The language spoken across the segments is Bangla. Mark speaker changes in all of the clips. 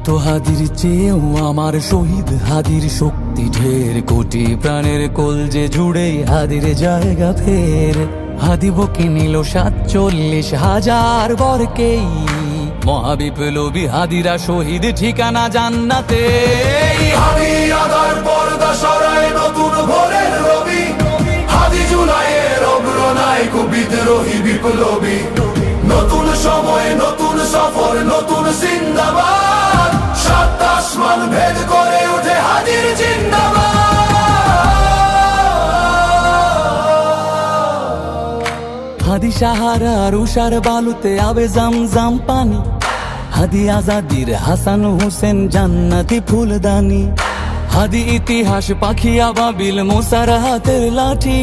Speaker 1: শত হাদির চেয়েও আমার শহীদ হাদির শক্তি ঢের, কোটি প্রাণের কলজে জুড়ে হাদির জায়গা ফের। হাদি বকে নিল 47,000 বরকেই, মহাবিপ্লবী হাদিরা শহীদ ঠিকানা জান্নাতে।
Speaker 2: হাদি আদার পর্দা সরায় নতুন ভোরের রবি, হাদি জুলাইয়ের অগ্রনায়ক বিদ্রোহী বিপ্লবী। নতুন সময় নতুন সফর নতুন জিন্দাবাদ, সাত আসমান ভেদ করে উঠে হাদির জিন্দাবাদ।
Speaker 1: হাদি সাহারার উষার বালুতে আবে জামজাম পানি, হাদি আজাদির হাসান হোসেন জান্নাতি ফুলদানি। হাদি ইতিহাস পাখি আবাবিল মোসার হাতের লাঠি,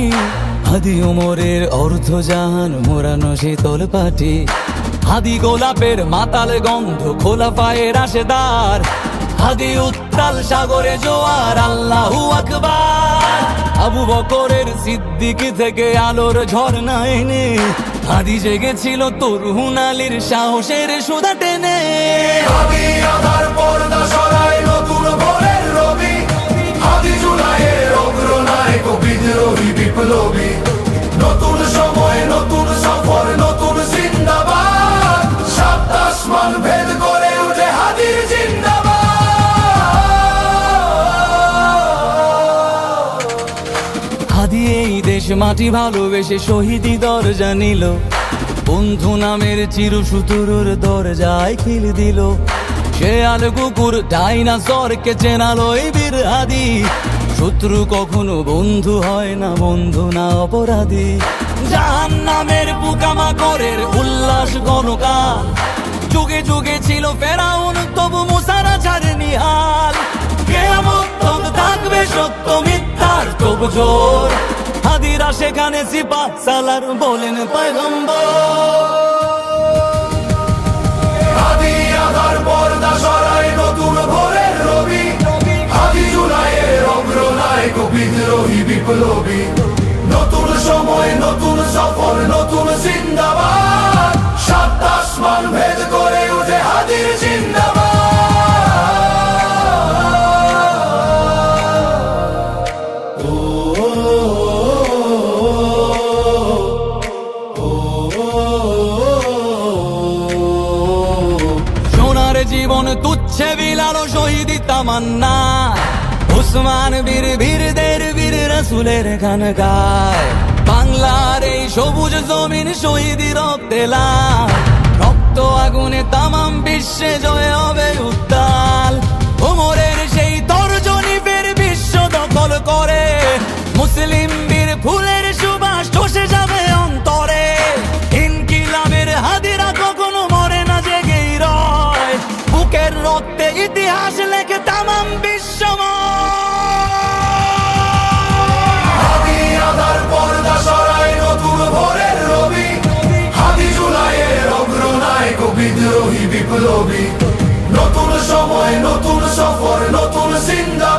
Speaker 1: হাদি ওমরের অর্ধজাহান মোরানো শীতল পাটি। হাদি গোলাপের মাতাল গন্ধ খোলা পায়ের আশেদার, হাদি উত্তাল সাগরে জোয়ার আল্লাহু আকবার। আবু বকরের সিদ্দিক থেকে আলোর ঝর্ণা এনে, হাদি জেগেছিল তরুণ আলীর সাহসের সুধা টেনে।
Speaker 2: হাদি আদার পর্দা সরায় নতুন ভোরের রবি, হাদি জুলাইয়ের অগ্রনায়ক বিদ্রোহী বিপ্লবী। নতুন সময় নতুন সফর নতুন জিন্দাবাদ, সাত আসমান ভেদ করে উঠে হাদির জিন্দাবাদ।
Speaker 1: হাদি এই দেশ মাটি ভালোবেসে শহীদি দরজা নিল, বন্ধু নামের চিরসুতুরুর দরজায় খিল দিল। শেয়াল কুকুর ডাইনাসরকে চেনালো এই বীর হাদি, শত্রু কখনো বন্ধু হয় না, বন্ধু না অপরাধী। জাহান্নামের পোকামাকড়ের উল্লাস গণকাল, যুগে যুগে ছিল ফেরাউন তবু মুসারা ছাড়েনি হাল। কিয়ামত তক থাকবে সত্য মিথ্যার তব জোর, হাদিরা সেখানে সিপাহ সালার বলেন পয়গম্বর।
Speaker 2: হাদি আদার পর্দা সরায় নতুন ভোরের রবি, হাদি জুলাইয়ের অগ্রনায়ক বিদ্রোহী বিপ্লবী। নতুন সময় নতুন সফর নতুন জিন্দাবাদ, সাত আসমান ভেদ করে উঠে হাদির জিন্দাবাদ।
Speaker 1: সোনার জীবন তুচ্ছে বিলালো শহীদি তামান্না, উসমান বীর বীরদের বীর রাসূলের খানকায়। বাংলার এই সবুজ জমিন শহীদি রক্তে লাল, রক্ত আগুনে তামাম বিশ্বে জয় হবে উত্তাল। ওমরের সেই তর্জনী ফের বিশ্ব দখল করে, মুসলিম বীর ফুলের সুবাস চষে যাবে অন্তরে। ইনকিলাবের হাদিরা কখনো মরে না, জেগেই রয়, বুকের রক্তে ইতিহাস লেখে তামাম
Speaker 2: হাদি আদার পর্দা সরায় নতুন ভোরের রবি, হাদি জুলাইয়ের অগ্রনায়ক বিদ্রোহী বিপ্লবী। নতুন সময় নতুন সফর নতুন জিন্দাবাদ,